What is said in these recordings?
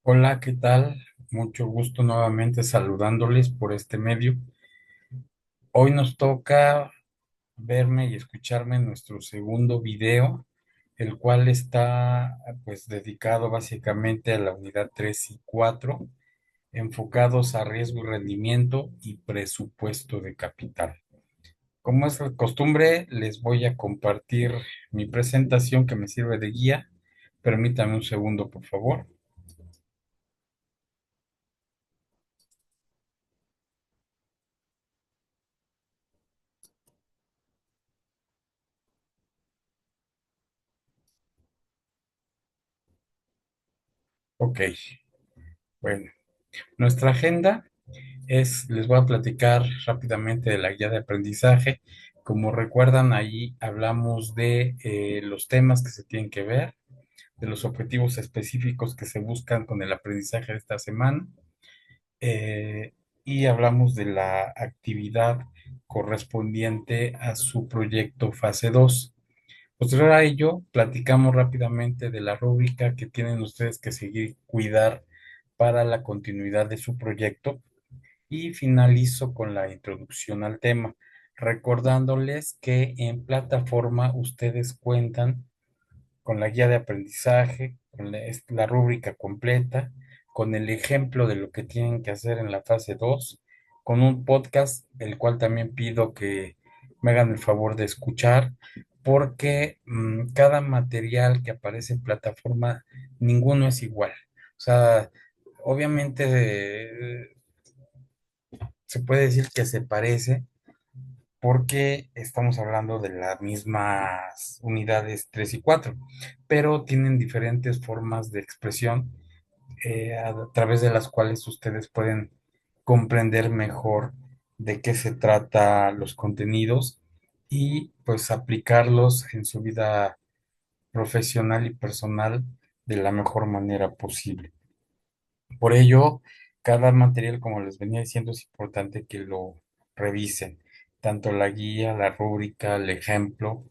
Hola, ¿qué tal? Mucho gusto nuevamente saludándoles por este medio. Hoy nos toca verme y escucharme en nuestro segundo video, el cual está pues dedicado básicamente a la unidad 3 y 4, enfocados a riesgo y rendimiento y presupuesto de capital. Como es la costumbre, les voy a compartir mi presentación que me sirve de guía. Permítame un segundo, por favor. Ok, bueno, nuestra agenda les voy a platicar rápidamente de la guía de aprendizaje. Como recuerdan, ahí hablamos de los temas que se tienen que ver, de los objetivos específicos que se buscan con el aprendizaje de esta semana, eh, y hablamos de la actividad correspondiente a su proyecto fase 2. Posterior a ello, platicamos rápidamente de la rúbrica que tienen ustedes que seguir cuidar para la continuidad de su proyecto y finalizo con la introducción al tema, recordándoles que en plataforma ustedes cuentan con la guía de aprendizaje, con la rúbrica completa, con el ejemplo de lo que tienen que hacer en la fase 2, con un podcast, el cual también pido que me hagan el favor de escuchar, porque cada material que aparece en plataforma, ninguno es igual. O sea, obviamente se puede decir que se parece porque estamos hablando de las mismas unidades 3 y 4, pero tienen diferentes formas de expresión a través de las cuales ustedes pueden comprender mejor de qué se trata los contenidos y pues aplicarlos en su vida profesional y personal de la mejor manera posible. Por ello, cada material, como les venía diciendo, es importante que lo revisen, tanto la guía, la rúbrica, el ejemplo,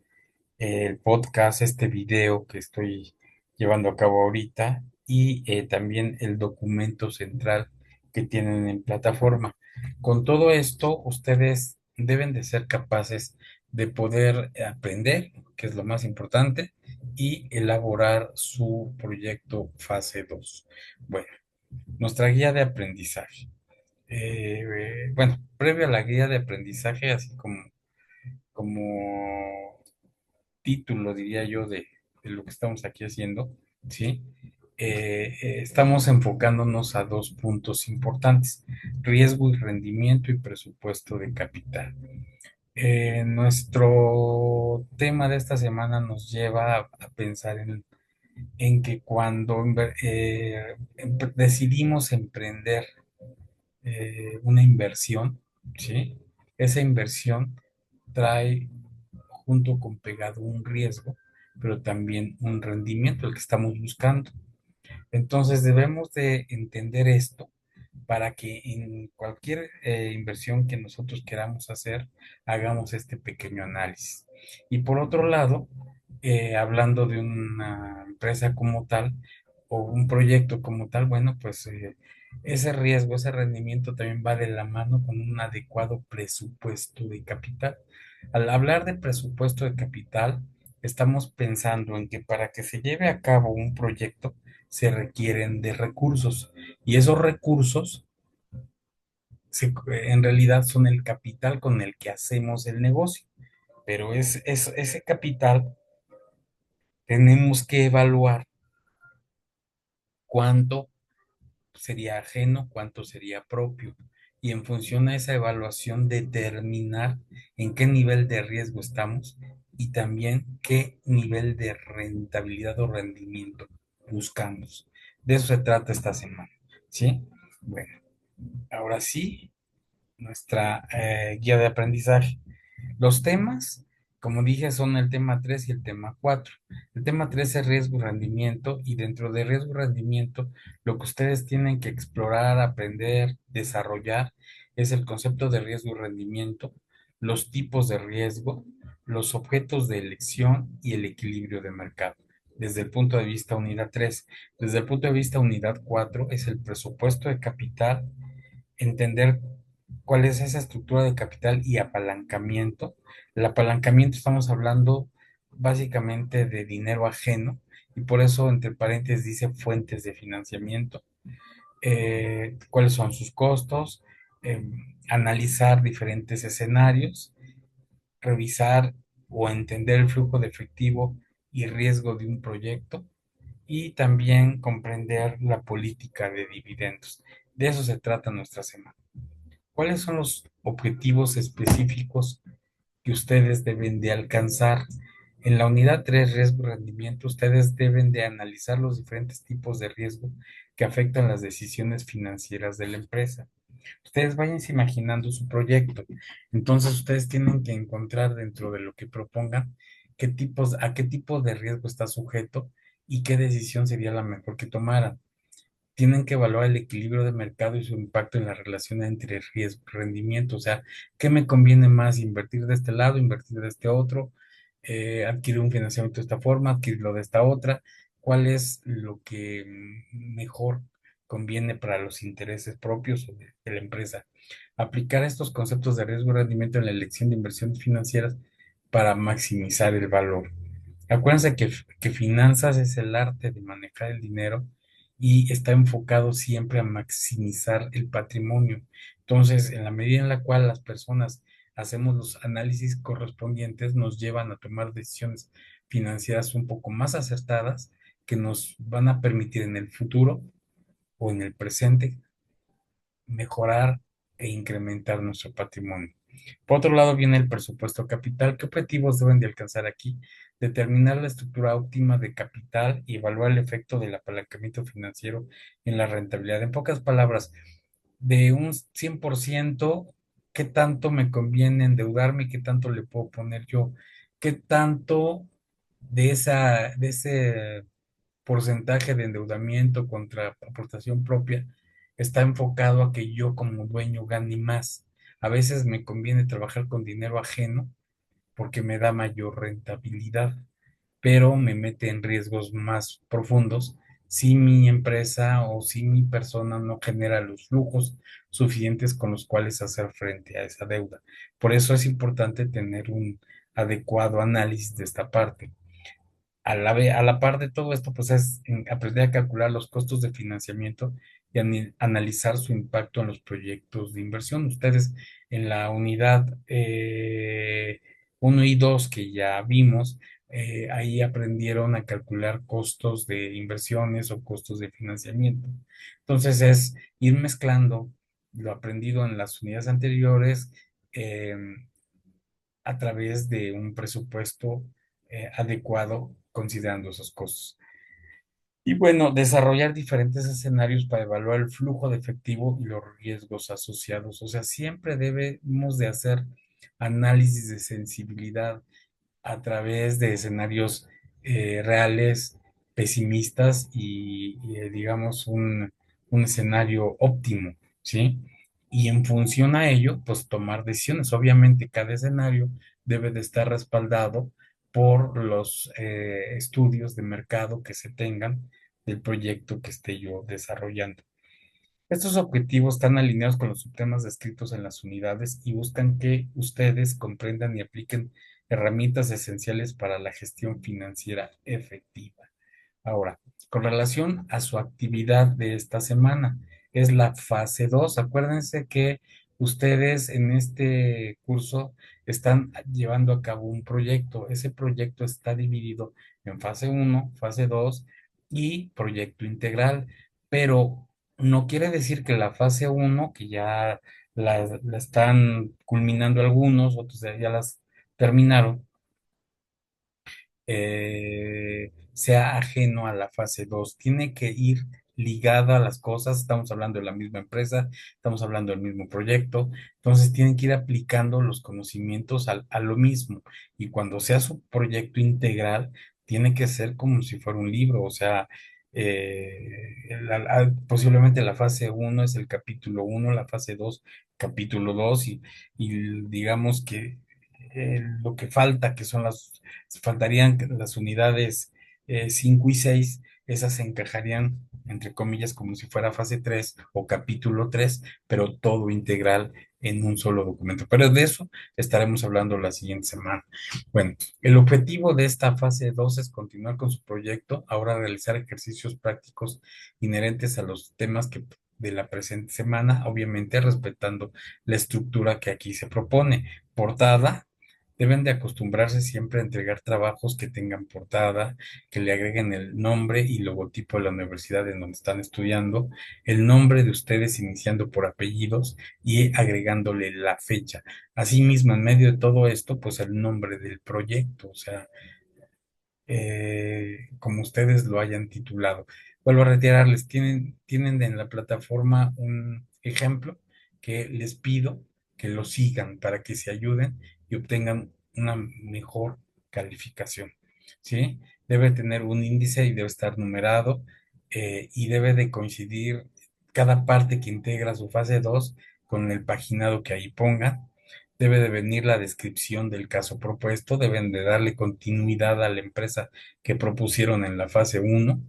el podcast, este video que estoy llevando a cabo ahorita y también el documento central que tienen en plataforma. Con todo esto, ustedes deben de ser capaces de poder aprender, que es lo más importante, y elaborar su proyecto fase 2. Bueno, nuestra guía de aprendizaje. Bueno, previo a la guía de aprendizaje, así como título, diría yo, de lo que estamos aquí haciendo, ¿sí? Estamos enfocándonos a dos puntos importantes: riesgo y rendimiento y presupuesto de capital. Nuestro tema de esta semana nos lleva a pensar en que cuando decidimos emprender una inversión, ¿sí? Esa inversión trae junto con pegado un riesgo, pero también un rendimiento, el que estamos buscando. Entonces debemos de entender esto para que en cualquier inversión que nosotros queramos hacer, hagamos este pequeño análisis. Y por otro lado, hablando de una empresa como tal o un proyecto como tal, bueno, pues ese riesgo, ese rendimiento también va de la mano con un adecuado presupuesto de capital. Al hablar de presupuesto de capital, estamos pensando en que para que se lleve a cabo un proyecto se requieren de recursos y esos recursos en realidad son el capital con el que hacemos el negocio, pero ese capital tenemos que evaluar cuánto sería ajeno, cuánto sería propio. Y en función a esa evaluación determinar en qué nivel de riesgo estamos y también qué nivel de rentabilidad o rendimiento buscamos. De eso se trata esta semana, ¿sí? Bueno, ahora sí, nuestra guía de aprendizaje. Los temas, como dije, son el tema 3 y el tema 4. El tema 3 es riesgo y rendimiento, y dentro de riesgo y rendimiento, lo que ustedes tienen que explorar, aprender, desarrollar, es el concepto de riesgo y rendimiento, los tipos de riesgo, los objetos de elección y el equilibrio de mercado. desde el punto de vista unidad 3. Desde el punto de vista unidad 4 es el presupuesto de capital, entender cuál es esa estructura de capital y apalancamiento. El apalancamiento estamos hablando básicamente de dinero ajeno y por eso entre paréntesis dice fuentes de financiamiento, cuáles son sus costos, eh, analizar diferentes escenarios, revisar o entender el flujo de efectivo y riesgo de un proyecto y también comprender la política de dividendos. De eso se trata nuestra semana. ¿Cuáles son los objetivos específicos que ustedes deben de alcanzar? En la unidad 3 riesgo y rendimiento, ustedes deben de analizar los diferentes tipos de riesgo que afectan las decisiones financieras de la empresa. Ustedes vayan imaginando su proyecto. Entonces, ustedes tienen que encontrar dentro de lo que propongan a qué tipo de riesgo está sujeto y qué decisión sería la mejor que tomaran. Tienen que evaluar el equilibrio de mercado y su impacto en la relación entre riesgo y rendimiento. O sea, ¿qué me conviene más? ¿Invertir de este lado, invertir de este otro? ¿Adquirir un financiamiento de esta forma, adquirirlo de esta otra? ¿Cuál es lo que mejor conviene para los intereses propios o de la empresa? Aplicar estos conceptos de riesgo y rendimiento en la elección de inversiones financieras para maximizar el valor. Acuérdense que finanzas es el arte de manejar el dinero y está enfocado siempre a maximizar el patrimonio. Entonces, en la medida en la cual las personas hacemos los análisis correspondientes, nos llevan a tomar decisiones financieras un poco más acertadas que nos van a permitir en el futuro o en el presente mejorar e incrementar nuestro patrimonio. Por otro lado, viene el presupuesto capital. ¿Qué objetivos deben de alcanzar aquí? Determinar la estructura óptima de capital y evaluar el efecto del apalancamiento financiero en la rentabilidad. En pocas palabras, de un 100%, ¿qué tanto me conviene endeudarme y qué tanto le puedo poner yo? ¿Qué tanto de ese porcentaje de endeudamiento contra aportación propia está enfocado a que yo como dueño gane más? A veces me conviene trabajar con dinero ajeno porque me da mayor rentabilidad, pero me mete en riesgos más profundos si mi empresa o si mi persona no genera los flujos suficientes con los cuales hacer frente a esa deuda. Por eso es importante tener un adecuado análisis de esta parte. A la par de todo esto, pues es aprender a calcular los costos de financiamiento y analizar su impacto en los proyectos de inversión. Ustedes en la unidad 1 y 2 que ya vimos, ahí aprendieron a calcular costos de inversiones o costos de financiamiento. Entonces es ir mezclando lo aprendido en las unidades anteriores, a través de un presupuesto adecuado considerando esos costos. Y bueno, desarrollar diferentes escenarios para evaluar el flujo de efectivo y los riesgos asociados. O sea, siempre debemos de hacer análisis de sensibilidad a través de escenarios reales, pesimistas digamos, un escenario óptimo, ¿sí? Y en función a ello, pues tomar decisiones. Obviamente, cada escenario debe de estar respaldado por los estudios de mercado que se tengan del proyecto que esté yo desarrollando. Estos objetivos están alineados con los subtemas descritos en las unidades y buscan que ustedes comprendan y apliquen herramientas esenciales para la gestión financiera efectiva. Ahora, con relación a su actividad de esta semana, es la fase 2. Acuérdense que ustedes en este curso están llevando a cabo un proyecto. Ese proyecto está dividido en fase uno, fase 2 y proyecto integral, pero no quiere decir que la fase uno, que ya la están culminando algunos, otros ya las terminaron, sea ajeno a la fase 2. Tiene que ir ligada a las cosas. Estamos hablando de la misma empresa, estamos hablando del mismo proyecto. Entonces tienen que ir aplicando los conocimientos a lo mismo. Y cuando sea su proyecto integral, tiene que ser como si fuera un libro. O sea, posiblemente la fase uno es el capítulo uno, la fase 2 capítulo 2 y digamos que lo que falta, que son faltarían las unidades 5 y 6, esas se encajarían, entre comillas, como si fuera fase 3 o capítulo 3, pero todo integral en un solo documento. Pero de eso estaremos hablando la siguiente semana. Bueno, el objetivo de esta fase 2 es continuar con su proyecto, ahora realizar ejercicios prácticos inherentes a los temas de la presente semana, obviamente respetando la estructura que aquí se propone. Portada. Deben de acostumbrarse siempre a entregar trabajos que tengan portada, que le agreguen el nombre y logotipo de la universidad en donde están estudiando, el nombre de ustedes iniciando por apellidos y agregándole la fecha. Asimismo, en medio de todo esto, pues el nombre del proyecto, o sea, como ustedes lo hayan titulado. Vuelvo a reiterarles, tienen en la plataforma un ejemplo que les pido que lo sigan para que se ayuden y obtengan una mejor calificación, ¿sí? Debe tener un índice y debe estar numerado, y debe de coincidir cada parte que integra su fase 2 con el paginado que ahí pongan. Debe de venir la descripción del caso propuesto, deben de darle continuidad a la empresa que propusieron en la fase uno.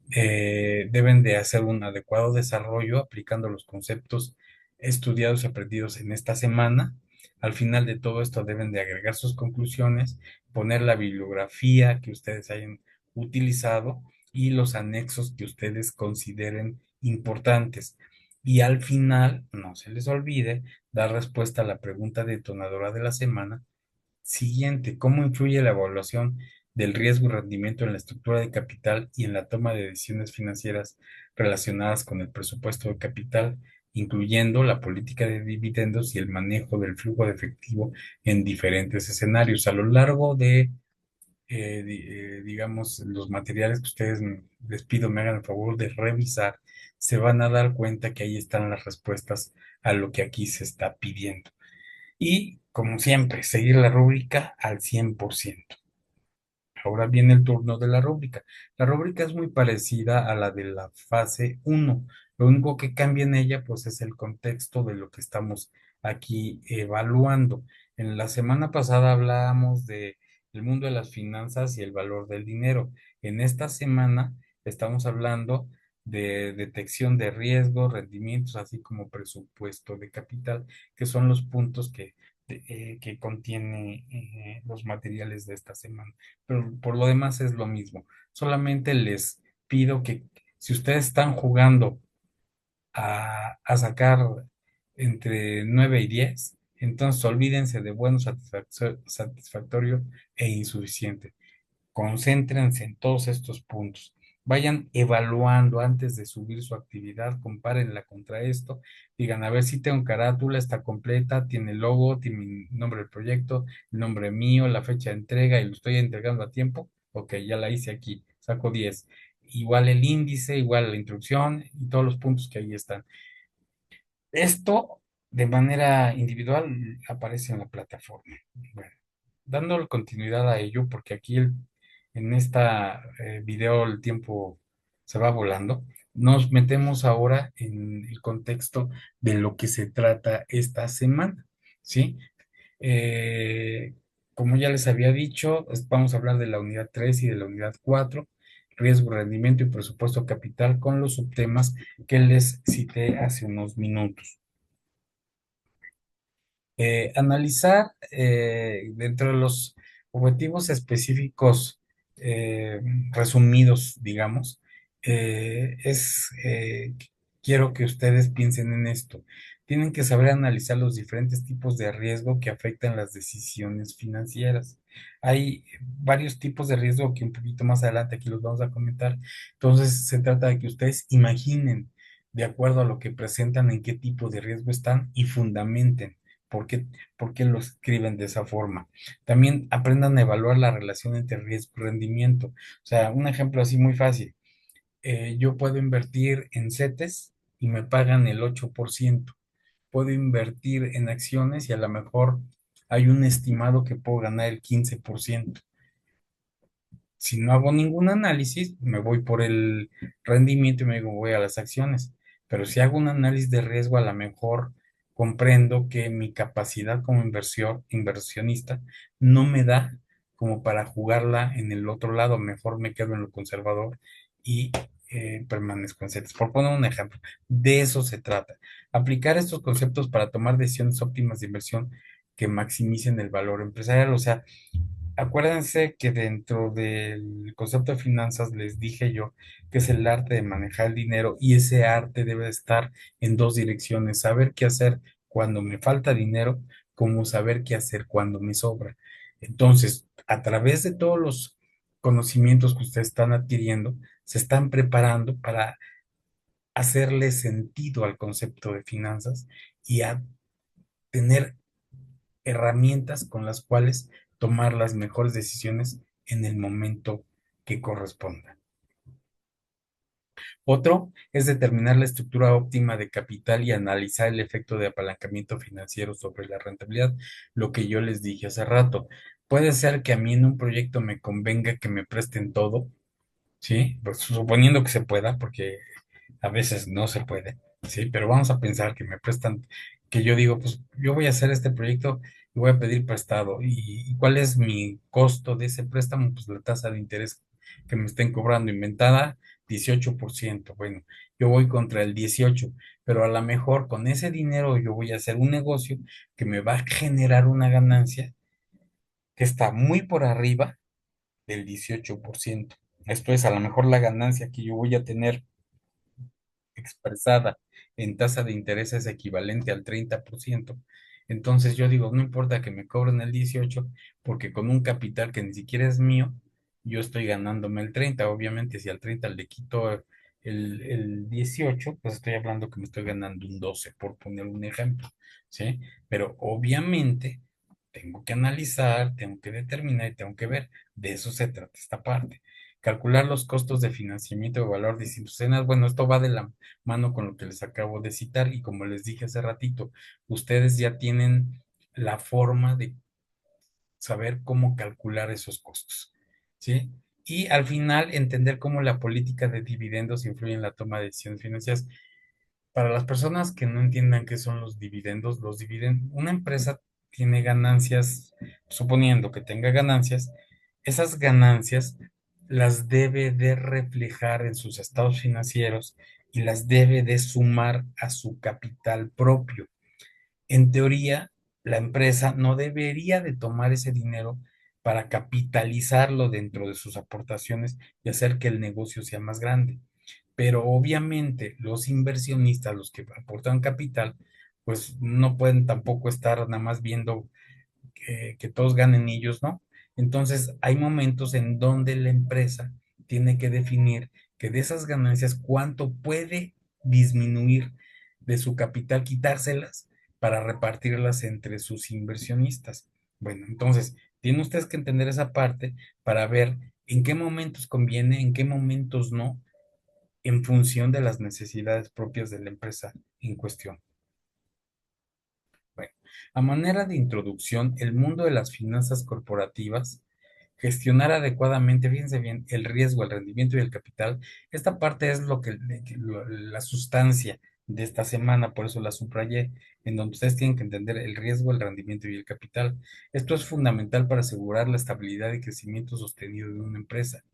Deben de hacer un adecuado desarrollo aplicando los conceptos estudiados y aprendidos en esta semana. Al final de todo esto deben de agregar sus conclusiones, poner la bibliografía que ustedes hayan utilizado y los anexos que ustedes consideren importantes. Y al final, no se les olvide dar respuesta a la pregunta detonadora de la semana siguiente: ¿cómo influye la evaluación del riesgo y rendimiento en la estructura de capital y en la toma de decisiones financieras relacionadas con el presupuesto de capital, incluyendo la política de dividendos y el manejo del flujo de efectivo en diferentes escenarios? A lo largo de, digamos, los materiales que ustedes les pido me hagan el favor de revisar, se van a dar cuenta que ahí están las respuestas a lo que aquí se está pidiendo. Y, como siempre, seguir la rúbrica al 100%. Ahora viene el turno de la rúbrica. La rúbrica es muy parecida a la de la fase uno. Lo único que cambia en ella, pues, es el contexto de lo que estamos aquí evaluando. En la semana pasada hablábamos de el mundo de las finanzas y el valor del dinero. En esta semana estamos hablando de detección de riesgos, rendimientos, así como presupuesto de capital, que son los puntos que contiene los materiales de esta semana. Pero por lo demás es lo mismo. Solamente les pido que, si ustedes están jugando a sacar entre 9 y 10, entonces olvídense de bueno, satisfactorio e insuficiente. Concéntrense en todos estos puntos. Vayan evaluando antes de subir su actividad, compárenla contra esto, digan, a ver si tengo carátula, está completa, tiene logo, tiene mi nombre del proyecto, el nombre mío, la fecha de entrega y lo estoy entregando a tiempo. Ok, ya la hice aquí, saco 10. Igual el índice, igual la instrucción y todos los puntos que ahí están. Esto de manera individual aparece en la plataforma. Bueno, dándole continuidad a ello, porque aquí en esta video el tiempo se va volando, nos metemos ahora en el contexto de lo que se trata esta semana, ¿sí? Eh, Como ya les había dicho, vamos a hablar de la unidad 3 y de la unidad 4: riesgo, rendimiento y presupuesto capital, con los subtemas que les cité hace unos minutos. Analizar, dentro de los objetivos específicos, eh, resumidos, digamos, quiero que ustedes piensen en esto. Tienen que saber analizar los diferentes tipos de riesgo que afectan las decisiones financieras. Hay varios tipos de riesgo que un poquito más adelante aquí los vamos a comentar. Entonces, se trata de que ustedes imaginen, de acuerdo a lo que presentan, en qué tipo de riesgo están y fundamenten. ¿Por qué, por qué lo escriben de esa forma? También aprendan a evaluar la relación entre riesgo y rendimiento. O sea, un ejemplo así muy fácil. Yo puedo invertir en CETES y me pagan el 8%. Puedo invertir en acciones y a lo mejor hay un estimado que puedo ganar el 15%. Si no hago ningún análisis, me voy por el rendimiento y me voy a las acciones. Pero si hago un análisis de riesgo, a lo mejor comprendo que mi capacidad como inversionista no me da como para jugarla en el otro lado. Mejor me quedo en lo conservador y permanezco en CETES. Por poner un ejemplo, de eso se trata. Aplicar estos conceptos para tomar decisiones óptimas de inversión que maximicen el valor empresarial. O sea, acuérdense que dentro del concepto de finanzas les dije yo que es el arte de manejar el dinero y ese arte debe estar en dos direcciones, saber qué hacer cuando me falta dinero, como saber qué hacer cuando me sobra. Entonces, a través de todos los conocimientos que ustedes están adquiriendo, se están preparando para hacerle sentido al concepto de finanzas y a tener herramientas con las cuales tomar las mejores decisiones en el momento que corresponda. Otro es determinar la estructura óptima de capital y analizar el efecto de apalancamiento financiero sobre la rentabilidad, lo que yo les dije hace rato. Puede ser que a mí en un proyecto me convenga que me presten todo, ¿sí? Pues suponiendo que se pueda, porque a veces no se puede, ¿sí? Pero vamos a pensar que me prestan, que yo digo, pues yo voy a hacer este proyecto y voy a pedir prestado. ¿Y cuál es mi costo de ese préstamo? Pues la tasa de interés que me estén cobrando inventada, 18%. Bueno, yo voy contra el 18, pero a lo mejor con ese dinero yo voy a hacer un negocio que me va a generar una ganancia que está muy por arriba del 18%. Esto es a lo mejor la ganancia que yo voy a tener expresada en tasa de interés es equivalente al 30%. Entonces yo digo, no importa que me cobren el 18, porque con un capital que ni siquiera es mío, yo estoy ganándome el 30. Obviamente, si al 30 le quito el 18, pues estoy hablando que me estoy ganando un 12, por poner un ejemplo, ¿sí? Pero obviamente tengo que analizar, tengo que determinar y tengo que ver. De eso se trata esta parte. Calcular los costos de financiamiento de valor de instituciones. Bueno, esto va de la mano con lo que les acabo de citar y como les dije hace ratito, ustedes ya tienen la forma de saber cómo calcular esos costos, ¿sí? Y al final entender cómo la política de dividendos influye en la toma de decisiones financieras. Para las personas que no entiendan qué son los dividendos, una empresa tiene ganancias, suponiendo que tenga ganancias, esas ganancias las debe de reflejar en sus estados financieros y las debe de sumar a su capital propio. En teoría, la empresa no debería de tomar ese dinero para capitalizarlo dentro de sus aportaciones y hacer que el negocio sea más grande. Pero obviamente los inversionistas, los que aportan capital, pues no pueden tampoco estar nada más viendo que todos ganen y ellos no. Entonces hay momentos en donde la empresa tiene que definir que de esas ganancias cuánto puede disminuir de su capital, quitárselas para repartirlas entre sus inversionistas. Bueno, entonces tienen ustedes que entender esa parte para ver en qué momentos conviene, en qué momentos no, en función de las necesidades propias de la empresa en cuestión. Bueno, a manera de introducción, el mundo de las finanzas corporativas, gestionar adecuadamente, fíjense bien, el riesgo, el rendimiento y el capital. Esta parte es la sustancia de esta semana, por eso la subrayé, en donde ustedes tienen que entender el riesgo, el rendimiento y el capital. Esto es fundamental para asegurar la estabilidad y crecimiento sostenido de una empresa.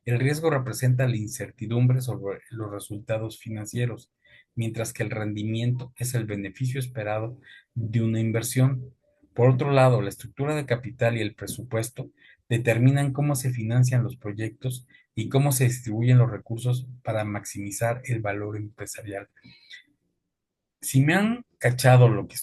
El riesgo representa la incertidumbre sobre los resultados financieros, mientras que el rendimiento es el beneficio esperado de una inversión. Por otro lado, la estructura de capital y el presupuesto determinan cómo se financian los proyectos y cómo se distribuyen los recursos para maximizar el valor empresarial. Si me han cachado lo que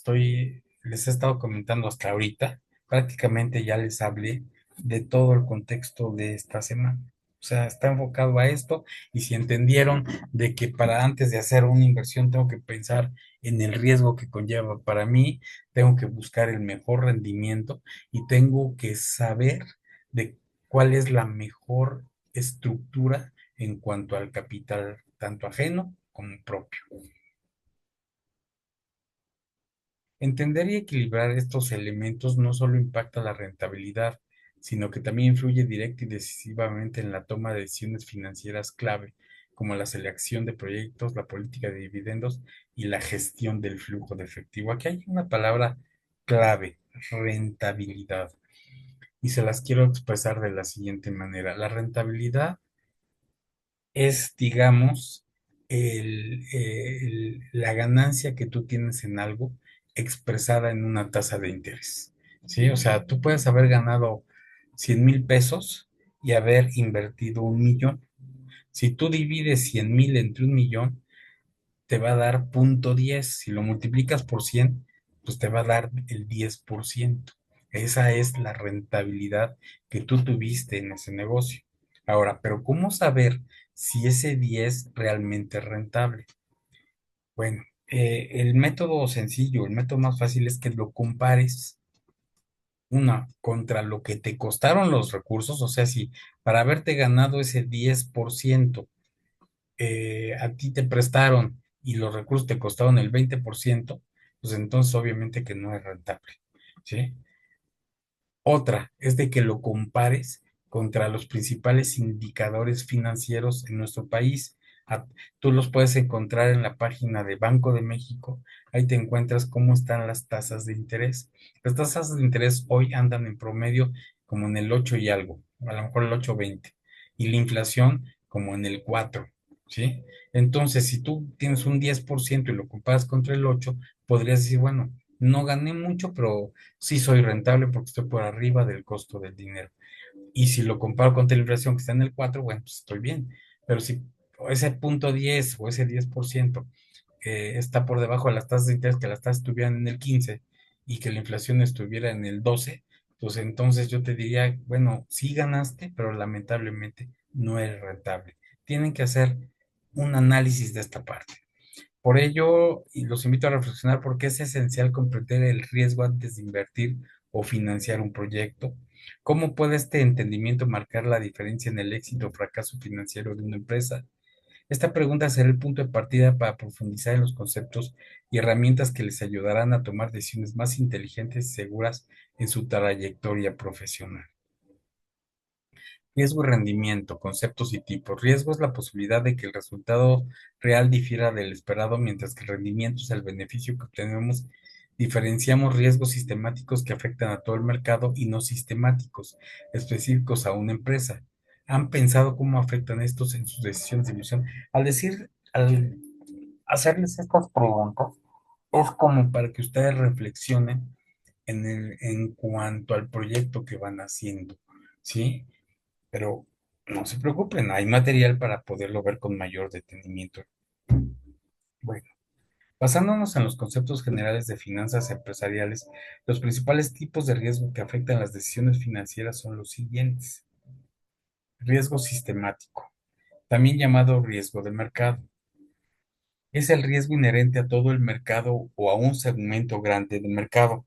les he estado comentando hasta ahorita, prácticamente ya les hablé de todo el contexto de esta semana. O sea, está enfocado a esto y si entendieron de que para antes de hacer una inversión tengo que pensar en el riesgo que conlleva para mí, tengo que buscar el mejor rendimiento y tengo que saber de cuál es la mejor estructura en cuanto al capital, tanto ajeno como propio. Entender y equilibrar estos elementos no solo impacta la rentabilidad, sino que también influye directa y decisivamente en la toma de decisiones financieras clave, como la selección de proyectos, la política de dividendos y la gestión del flujo de efectivo. Aquí hay una palabra clave, rentabilidad. y se las quiero expresar de la siguiente manera. La rentabilidad es, digamos, la ganancia que tú tienes en algo expresada en una tasa de interés. ¿Sí? O sea, tú puedes haber ganado 100,000 pesos y haber invertido 1 millón. Si tú divides 100,000 entre 1 millón, te va a dar 0,10. Si lo multiplicas por 100, pues te va a dar el 10%. Esa es la rentabilidad que tú tuviste en ese negocio. Ahora, pero ¿cómo saber si ese 10 realmente es rentable? Bueno, el método sencillo, el método más fácil es que lo compares una contra lo que te costaron los recursos, o sea, si para haberte ganado ese 10%, a ti te prestaron y los recursos te costaron el 20%, pues entonces obviamente que no es rentable, ¿sí? Otra es de que lo compares contra los principales indicadores financieros en nuestro país. A- Tú los puedes encontrar en la página de Banco de México. Ahí te encuentras cómo están las tasas de interés. Las tasas de interés hoy andan en promedio como en el 8 y algo, a lo mejor el 8,20. Y la inflación como en el 4, ¿sí? Entonces, si tú tienes un 10% y lo comparas contra el 8, podrías decir, bueno, no gané mucho, pero sí soy rentable porque estoy por arriba del costo del dinero. Y si lo comparo con la inflación que está en el 4, bueno, pues estoy bien. Pero si ese punto 10 o ese 10% está por debajo de las tasas de interés, que las tasas estuvieran en el 15 y que la inflación estuviera en el 12, pues entonces yo te diría, bueno, sí ganaste, pero lamentablemente no es rentable. Tienen que hacer un análisis de esta parte. Por ello, y los invito a reflexionar porque es esencial comprender el riesgo antes de invertir o financiar un proyecto. ¿Cómo puede este entendimiento marcar la diferencia en el éxito o fracaso financiero de una empresa? Esta pregunta será el punto de partida para profundizar en los conceptos y herramientas que les ayudarán a tomar decisiones más inteligentes y seguras en su trayectoria profesional. Riesgo y rendimiento, conceptos y tipos. Riesgo es la posibilidad de que el resultado real difiera del esperado, mientras que el rendimiento es el beneficio que obtenemos. Diferenciamos riesgos sistemáticos que afectan a todo el mercado y no sistemáticos, específicos a una empresa. ¿Han pensado cómo afectan estos en sus decisiones de inversión? Al hacerles estas preguntas, es como para que ustedes reflexionen en cuanto al proyecto que van haciendo, ¿sí? Pero no se preocupen, hay material para poderlo ver con mayor detenimiento. Bueno, basándonos en los conceptos generales de finanzas empresariales, los principales tipos de riesgo que afectan las decisiones financieras son los siguientes. Riesgo sistemático, también llamado riesgo de mercado. Es el riesgo inherente a todo el mercado o a un segmento grande del mercado,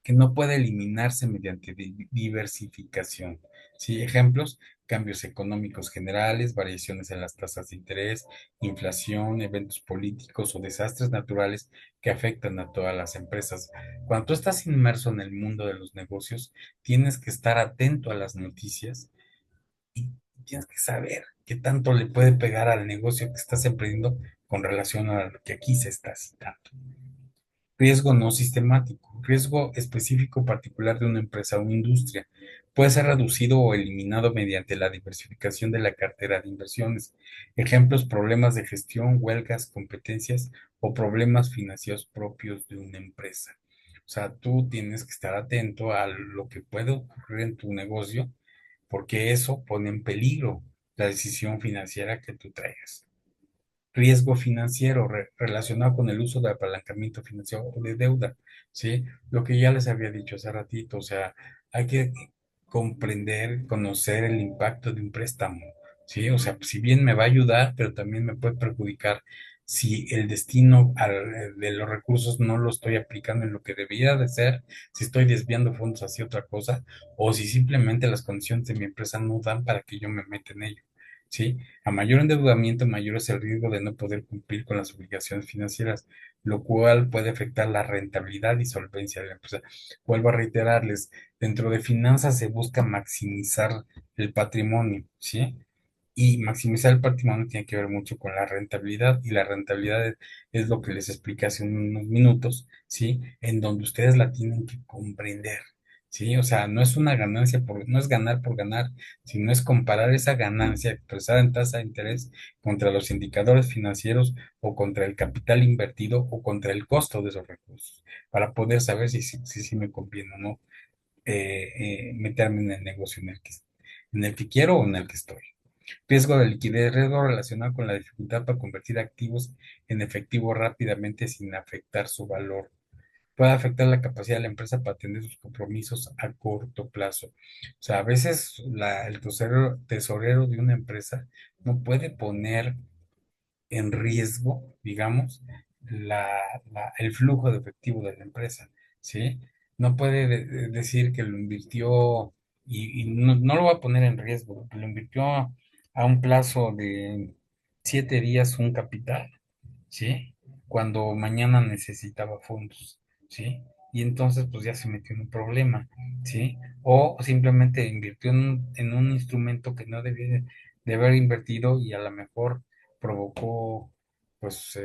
que no puede eliminarse mediante diversificación. Sí, ejemplos: cambios económicos generales, variaciones en las tasas de interés, inflación, eventos políticos o desastres naturales que afectan a todas las empresas. Cuando tú estás inmerso en el mundo de los negocios, tienes que estar atento a las noticias y tienes que saber qué tanto le puede pegar al negocio que estás emprendiendo con relación a lo que aquí se está citando. Riesgo no sistemático, riesgo específico particular de una empresa o una industria. Puede ser reducido o eliminado mediante la diversificación de la cartera de inversiones. Ejemplos: problemas de gestión, huelgas, competencias o problemas financieros propios de una empresa. O sea, tú tienes que estar atento a lo que puede ocurrir en tu negocio porque eso pone en peligro la decisión financiera que tú traigas. Riesgo financiero relacionado con el uso de apalancamiento financiero o de deuda, ¿sí? Lo que ya les había dicho hace ratito, o sea, hay que comprender, conocer el impacto de un préstamo, ¿sí? O sea, si bien me va a ayudar, pero también me puede perjudicar si el destino de los recursos no lo estoy aplicando en lo que debería de ser, si estoy desviando fondos hacia otra cosa, o si simplemente las condiciones de mi empresa no dan para que yo me meta en ello. ¿Sí? A mayor endeudamiento, mayor es el riesgo de no poder cumplir con las obligaciones financieras, lo cual puede afectar la rentabilidad y solvencia de la empresa. Vuelvo a reiterarles, dentro de finanzas se busca maximizar el patrimonio, ¿sí? Y maximizar el patrimonio tiene que ver mucho con la rentabilidad, y la rentabilidad es lo que les expliqué hace unos minutos, ¿sí? En donde ustedes la tienen que comprender, ¿sí? O sea, no es una ganancia no es ganar por ganar, sino es comparar esa ganancia expresada en tasa de interés contra los indicadores financieros o contra el capital invertido o contra el costo de esos recursos, para poder saber si me conviene o no meterme en el negocio en el que quiero o en el que estoy. Riesgo de liquidez, riesgo relacionado con la dificultad para convertir activos en efectivo rápidamente sin afectar su valor. Puede afectar la capacidad de la empresa para atender sus compromisos a corto plazo. O sea, a veces el tesorero de una empresa no puede poner en riesgo, digamos, el flujo de efectivo de la empresa, ¿sí? No puede decir que lo invirtió y no lo va a poner en riesgo, que lo invirtió a un plazo de 7 días un capital, ¿sí? Cuando mañana necesitaba fondos, ¿sí? Y entonces pues ya se metió en un problema, ¿sí? O simplemente invirtió en un instrumento que no debía de haber invertido y a lo mejor provocó pues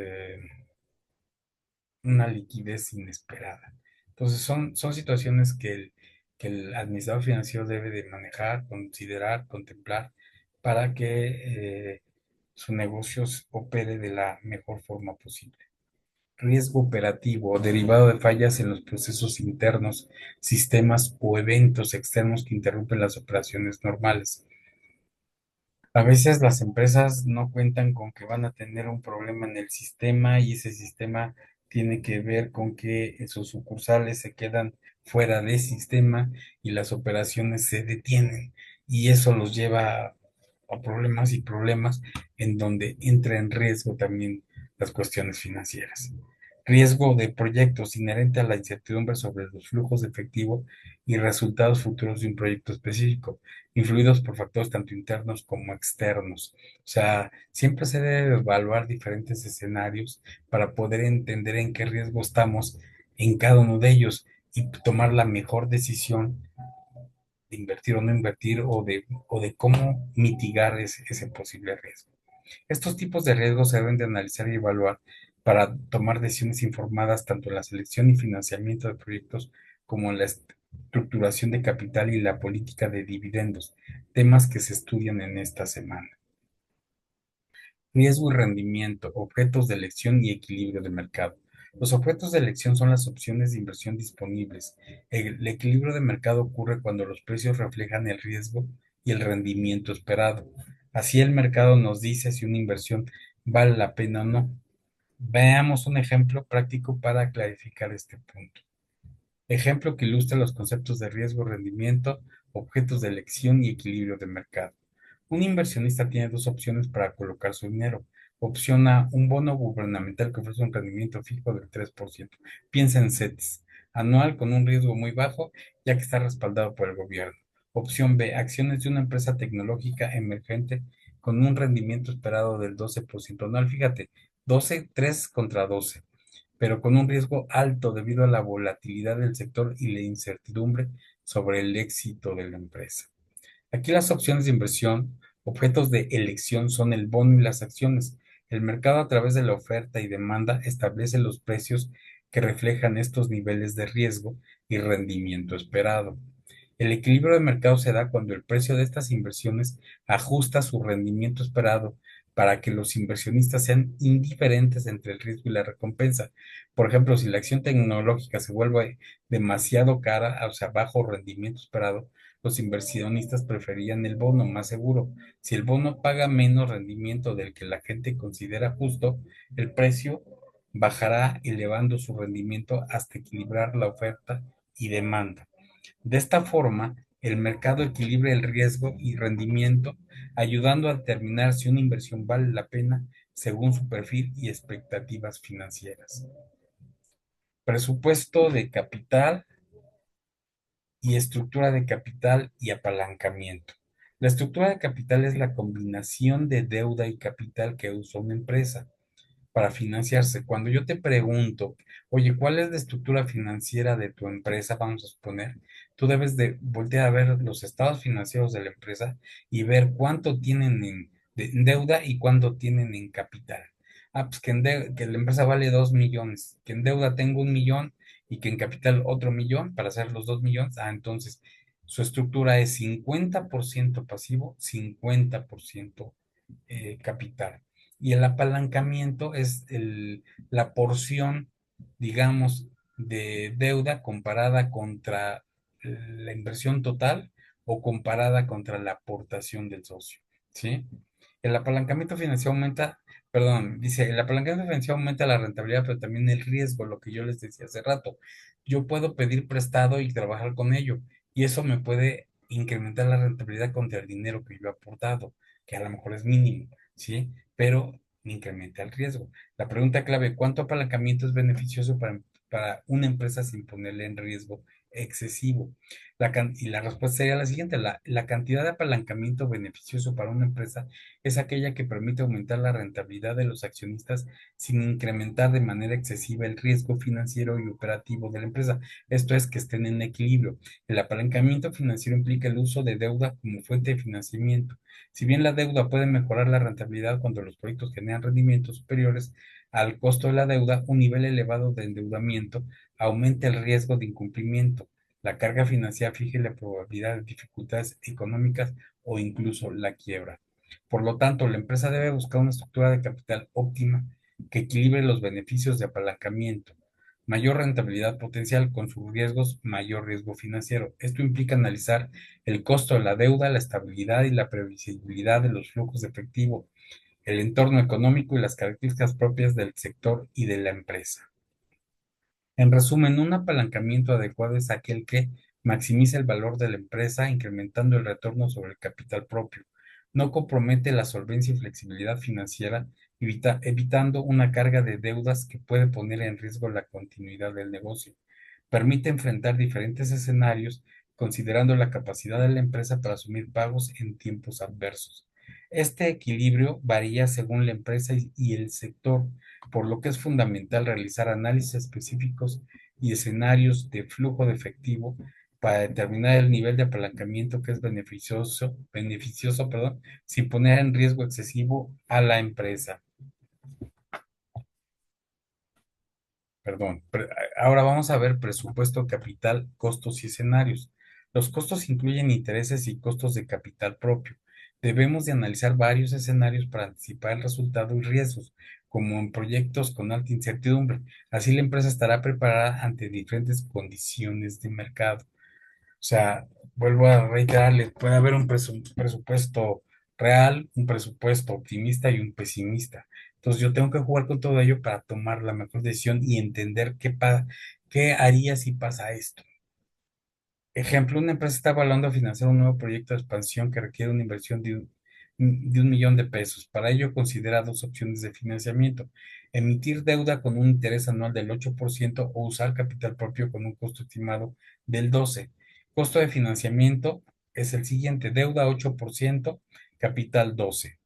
una liquidez inesperada. Entonces son situaciones que el administrador financiero debe de manejar, considerar, contemplar para que su negocio opere de la mejor forma posible. Riesgo operativo derivado de fallas en los procesos internos, sistemas o eventos externos que interrumpen las operaciones normales. A veces las empresas no cuentan con que van a tener un problema en el sistema y ese sistema tiene que ver con que sus sucursales se quedan fuera de sistema y las operaciones se detienen y eso los lleva a problemas y problemas en donde entra en riesgo también las cuestiones financieras. Riesgo de proyectos inherente a la incertidumbre sobre los flujos de efectivo y resultados futuros de un proyecto específico influidos por factores tanto internos como externos. O sea, siempre se debe evaluar diferentes escenarios para poder entender en qué riesgo estamos en cada uno de ellos y tomar la mejor decisión de invertir o no invertir o de cómo mitigar ese posible riesgo. Estos tipos de riesgos se deben de analizar y evaluar para tomar decisiones informadas tanto en la selección y financiamiento de proyectos como en la estructuración de capital y la política de dividendos, temas que se estudian en esta semana. Riesgo y rendimiento, objetos de elección y equilibrio de mercado. Los objetos de elección son las opciones de inversión disponibles. El equilibrio de mercado ocurre cuando los precios reflejan el riesgo y el rendimiento esperado. Así el mercado nos dice si una inversión vale la pena o no. Veamos un ejemplo práctico para clarificar este punto. Ejemplo que ilustra los conceptos de riesgo, rendimiento, objetos de elección y equilibrio de mercado. Un inversionista tiene dos opciones para colocar su dinero. Opción A, un bono gubernamental que ofrece un rendimiento fijo del 3%. Piensa en CETES, anual con un riesgo muy bajo, ya que está respaldado por el gobierno. Opción B, acciones de una empresa tecnológica emergente con un rendimiento esperado del 12% anual. Fíjate, 12, 3 contra 12, pero con un riesgo alto debido a la volatilidad del sector y la incertidumbre sobre el éxito de la empresa. Aquí las opciones de inversión, objetos de elección son el bono y las acciones. El mercado a través de la oferta y demanda establece los precios que reflejan estos niveles de riesgo y rendimiento esperado. El equilibrio de mercado se da cuando el precio de estas inversiones ajusta su rendimiento esperado para que los inversionistas sean indiferentes entre el riesgo y la recompensa. Por ejemplo, si la acción tecnológica se vuelve demasiado cara, o sea, bajo rendimiento esperado, los inversionistas preferían el bono más seguro. Si el bono paga menos rendimiento del que la gente considera justo, el precio bajará elevando su rendimiento hasta equilibrar la oferta y demanda. De esta forma, el mercado equilibra el riesgo y rendimiento, ayudando a determinar si una inversión vale la pena según su perfil y expectativas financieras. Presupuesto de capital y estructura de capital y apalancamiento. La estructura de capital es la combinación de deuda y capital que usa una empresa para financiarse. Cuando yo te pregunto, oye, ¿cuál es la estructura financiera de tu empresa? Vamos a suponer, tú debes de voltear a ver los estados financieros de la empresa y ver cuánto tienen en deuda y cuánto tienen en capital. Ah, pues que la empresa vale 2 millones, que en deuda tengo 1 millón y que en capital otro millón para hacer los 2 millones, entonces su estructura es 50% pasivo, 50% capital. Y el apalancamiento es la porción, digamos, de deuda comparada contra la inversión total o comparada contra la aportación del socio, ¿sí? El apalancamiento financiero aumenta, perdón, dice, el apalancamiento financiero aumenta la rentabilidad, pero también el riesgo, lo que yo les decía hace rato. Yo puedo pedir prestado y trabajar con ello, y eso me puede incrementar la rentabilidad contra el dinero que yo he aportado, que a lo mejor es mínimo, ¿sí? Pero me incrementa el riesgo. La pregunta clave, ¿cuánto apalancamiento es beneficioso para una empresa sin ponerle en riesgo excesivo? Y la respuesta sería la siguiente, la cantidad de apalancamiento beneficioso para una empresa es aquella que permite aumentar la rentabilidad de los accionistas sin incrementar de manera excesiva el riesgo financiero y operativo de la empresa. Esto es que estén en equilibrio. El apalancamiento financiero implica el uso de deuda como fuente de financiamiento. Si bien la deuda puede mejorar la rentabilidad cuando los proyectos generan rendimientos superiores al costo de la deuda, un nivel elevado de endeudamiento aumenta el riesgo de incumplimiento. La carga financiera fija la probabilidad de dificultades económicas o incluso la quiebra. Por lo tanto, la empresa debe buscar una estructura de capital óptima que equilibre los beneficios de apalancamiento, mayor rentabilidad potencial con sus riesgos, mayor riesgo financiero. Esto implica analizar el costo de la deuda, la estabilidad y la previsibilidad de los flujos de efectivo, el entorno económico y las características propias del sector y de la empresa. En resumen, un apalancamiento adecuado es aquel que maximiza el valor de la empresa, incrementando el retorno sobre el capital propio. No compromete la solvencia y flexibilidad financiera, evitando una carga de deudas que puede poner en riesgo la continuidad del negocio. Permite enfrentar diferentes escenarios, considerando la capacidad de la empresa para asumir pagos en tiempos adversos. Este equilibrio varía según la empresa y el sector, por lo que es fundamental realizar análisis específicos y escenarios de flujo de efectivo para determinar el nivel de apalancamiento que es beneficioso, perdón, sin poner en riesgo excesivo a la empresa. Perdón. Ahora vamos a ver presupuesto, capital, costos y escenarios. Los costos incluyen intereses y costos de capital propio. Debemos de analizar varios escenarios para anticipar el resultado y riesgos, como en proyectos con alta incertidumbre. Así la empresa estará preparada ante diferentes condiciones de mercado. O sea, vuelvo a reiterarles, puede haber un presupuesto real, un presupuesto optimista y un pesimista. Entonces yo tengo que jugar con todo ello para tomar la mejor decisión y entender qué haría si pasa esto. Ejemplo, una empresa está evaluando financiar un nuevo proyecto de expansión que requiere una inversión de 1 millón de pesos. Para ello, considera dos opciones de financiamiento: emitir deuda con un interés anual del 8% o usar capital propio con un costo estimado del 12%. Costo de financiamiento es el siguiente: deuda 8%, capital 12%.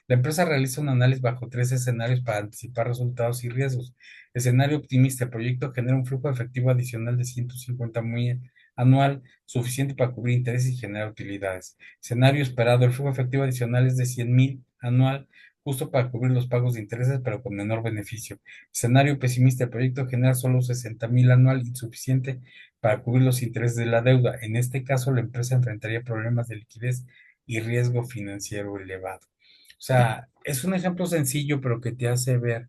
La empresa realiza un análisis bajo tres escenarios para anticipar resultados y riesgos. Escenario optimista: el proyecto genera un flujo efectivo adicional de 150 mil anual, suficiente para cubrir intereses y generar utilidades. Escenario esperado: el flujo efectivo adicional es de 100,000 anual, justo para cubrir los pagos de intereses, pero con menor beneficio. Escenario pesimista: el proyecto genera solo 60,000 anual, insuficiente para cubrir los intereses de la deuda. En este caso, la empresa enfrentaría problemas de liquidez y riesgo financiero elevado. O sea, es un ejemplo sencillo, pero que te hace ver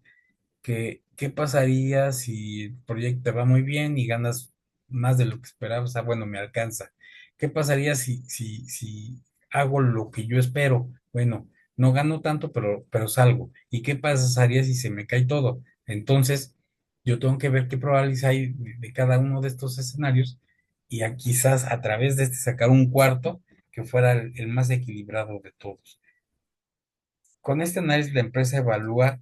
que qué pasaría si el proyecto te va muy bien y ganas más de lo que esperabas. Bueno, me alcanza. ¿Qué pasaría si hago lo que yo espero? Bueno, no gano tanto, pero salgo. ¿Y qué pasaría si se me cae todo? Entonces, yo tengo que ver qué probabilidades hay de cada uno de estos escenarios y quizás a través de este sacar un cuarto que fuera el más equilibrado de todos. Con este análisis, la empresa evalúa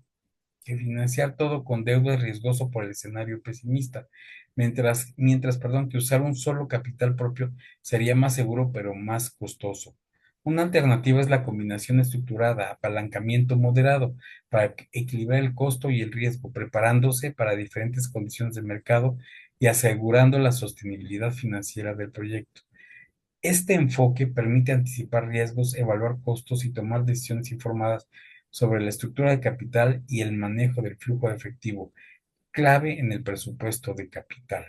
que financiar todo con deuda es riesgoso por el escenario pesimista, perdón, que usar un solo capital propio sería más seguro pero más costoso. Una alternativa es la combinación estructurada, apalancamiento moderado, para equilibrar el costo y el riesgo, preparándose para diferentes condiciones de mercado y asegurando la sostenibilidad financiera del proyecto. Este enfoque permite anticipar riesgos, evaluar costos y tomar decisiones informadas sobre la estructura de capital y el manejo del flujo de efectivo. clave en el presupuesto de capital.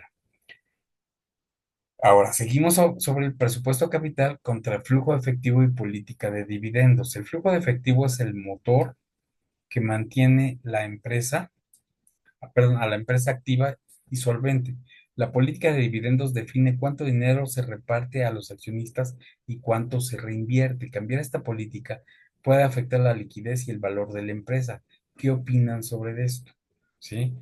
Ahora, seguimos sobre el presupuesto capital contra el flujo de efectivo y política de dividendos. El flujo de efectivo es el motor que mantiene la empresa, perdón, a la empresa activa y solvente. La política de dividendos define cuánto dinero se reparte a los accionistas y cuánto se reinvierte. Cambiar esta política puede afectar la liquidez y el valor de la empresa. ¿Qué opinan sobre esto? ¿Sí?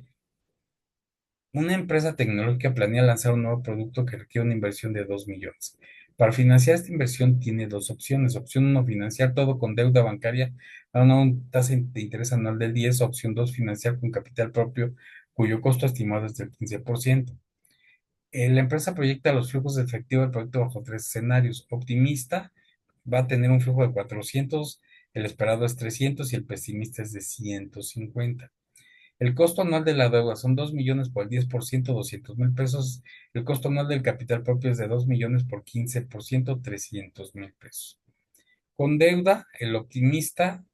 Una empresa tecnológica planea lanzar un nuevo producto que requiere una inversión de 2 millones. Para financiar esta inversión tiene dos opciones. Opción uno, financiar todo con deuda bancaria a una tasa de interés anual del 10. Opción 2, financiar con capital propio cuyo costo estimado es del 15%. La empresa proyecta los flujos de efectivo del proyecto bajo tres escenarios. Optimista va a tener un flujo de 400, el esperado es 300 y el pesimista es de 150. El costo anual de la deuda son 2 millones por el 10%, 200,000 pesos. El costo anual del capital propio es de 2 millones por 15%, 300,000 pesos. Con deuda, el optimista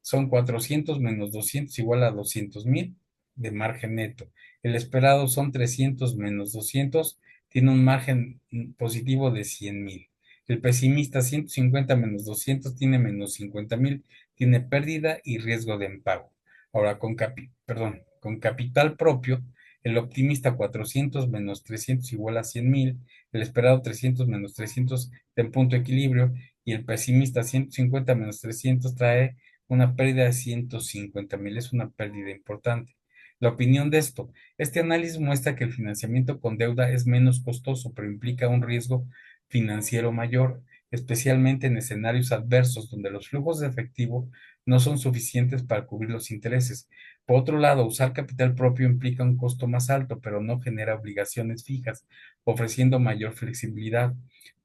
son 400 menos 200 igual a 200,000 de margen neto. El esperado son 300 menos 200, tiene un margen positivo de 100,000. El pesimista 150 menos 200 tiene menos 50,000, tiene pérdida y riesgo de impago. Ahora, con capital propio, el optimista 400 menos 300 igual a 100,000, el esperado 300 menos 300 en punto de equilibrio y el pesimista 150 menos 300 trae una pérdida de 150,000, es una pérdida importante. La opinión de esto, este análisis muestra que el financiamiento con deuda es menos costoso, pero implica un riesgo financiero mayor, especialmente en escenarios adversos donde los flujos de efectivo no son suficientes para cubrir los intereses. Por otro lado, usar capital propio implica un costo más alto, pero no genera obligaciones fijas, ofreciendo mayor flexibilidad.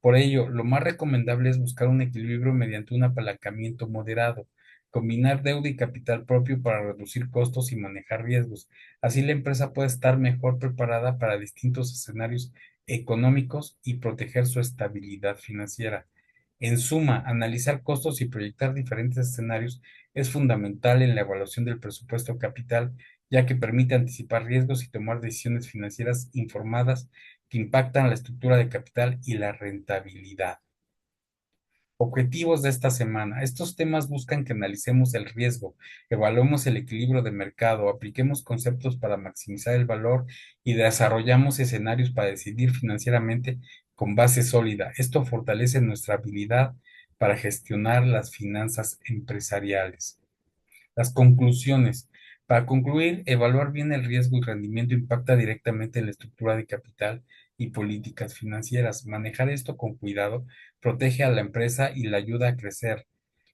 Por ello, lo más recomendable es buscar un equilibrio mediante un apalancamiento moderado. Combinar deuda y capital propio para reducir costos y manejar riesgos. Así la empresa puede estar mejor preparada para distintos escenarios económicos y proteger su estabilidad financiera. En suma, analizar costos y proyectar diferentes escenarios es fundamental en la evaluación del presupuesto capital, ya que permite anticipar riesgos y tomar decisiones financieras informadas que impactan la estructura de capital y la rentabilidad. Objetivos de esta semana. Estos temas buscan que analicemos el riesgo, evaluemos el equilibrio de mercado, apliquemos conceptos para maximizar el valor y desarrollamos escenarios para decidir financieramente con base sólida. Esto fortalece nuestra habilidad para gestionar las finanzas empresariales. Las conclusiones. Para concluir, evaluar bien el riesgo y rendimiento impacta directamente en la estructura de capital y políticas financieras. Manejar esto con cuidado protege a la empresa y la ayuda a crecer.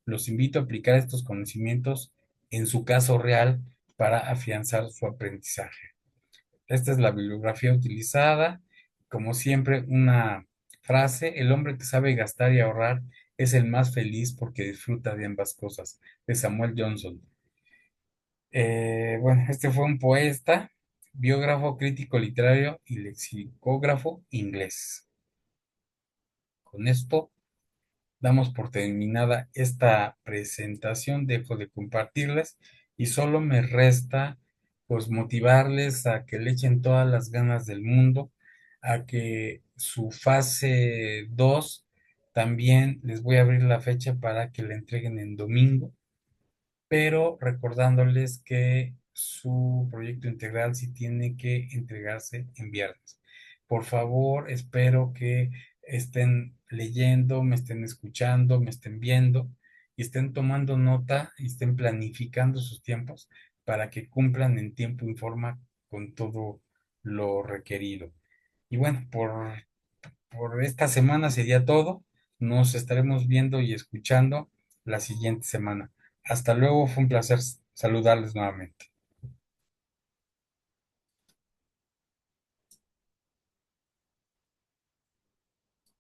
Los invito a aplicar estos conocimientos en su caso real para afianzar su aprendizaje. Esta es la bibliografía utilizada. Como siempre, una frase: el hombre que sabe gastar y ahorrar es el más feliz porque disfruta de ambas cosas, de Samuel Johnson. Bueno, este fue un poeta, biógrafo, crítico literario y lexicógrafo inglés. Con esto damos por terminada esta presentación, dejo de compartirles y solo me resta pues motivarles a que le echen todas las ganas del mundo, a que su fase 2 también les voy a abrir la fecha para que la entreguen en domingo, pero recordándoles que su proyecto integral sí tiene que entregarse en viernes. Por favor, espero que estén leyendo, me estén escuchando, me estén viendo y estén tomando nota y estén planificando sus tiempos para que cumplan en tiempo y forma con todo lo requerido. Y bueno, por esta semana sería todo. Nos estaremos viendo y escuchando la siguiente semana. Hasta luego, fue un placer saludarles nuevamente.